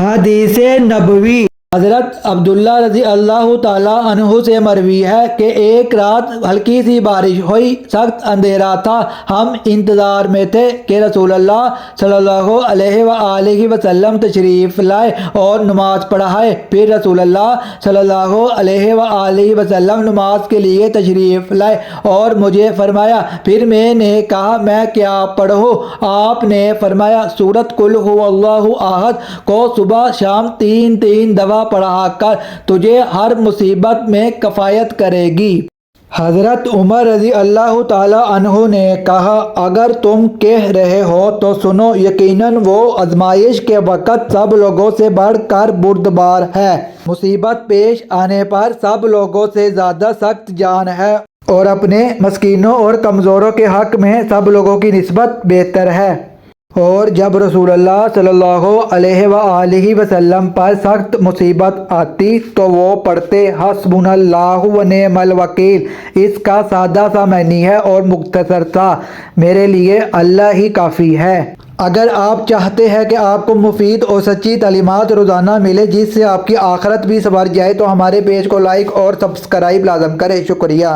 حدیث نبوی حضرت عبداللہ رضی اللہ تعالیٰ عنہ سے مروی ہے کہ ایک رات ہلکی سی بارش ہوئی، سخت اندھیرا تھا۔ ہم انتظار میں تھے کہ رسول اللہ صلی اللہ علیہ وآلہ وسلم تشریف لائے اور نماز پڑھائے۔ پھر رسول اللہ صلی اللہ علیہ وآلہ وسلم نماز کے لیے تشریف لائے اور مجھے فرمایا۔ پھر میں نے کہا میں کیا پڑھوں؟ آپ نے فرمایا سورۃ قل ھو اللہ احد کو صبح شام 3 دفعہ پڑھا کر تجھے ہر مصیبت میں کفایت کرے گی۔ حضرت عمر رضی اللہ تعالیٰ عنہ نے کہا اگر تم کہہ رہے ہو تو سنو، یقیناً وہ آزمائش کے وقت سب لوگوں سے بڑھ کر بردبار ہے، مصیبت پیش آنے پر سب لوگوں سے زیادہ سخت جان ہے اور اپنے مسکینوں اور کمزوروں کے حق میں سب لوگوں کی نسبت بہتر ہے۔ اور جب رسول اللہ صلی اللہ علیہ وآلہ وسلم پر سخت مصیبت آتی تو وہ پڑھتے حسبنا اللہ و نعم الوکیل۔ اس کا سادہ سا معنی ہے اور مختصر تھا، میرے لیے اللہ ہی کافی ہے۔ اگر آپ چاہتے ہیں کہ آپ کو مفید اور سچی تعلیمات روزانہ ملے جس سے آپ کی آخرت بھی سنور جائے تو ہمارے پیج کو لائک اور سبسکرائب لازم کریں۔ شکریہ۔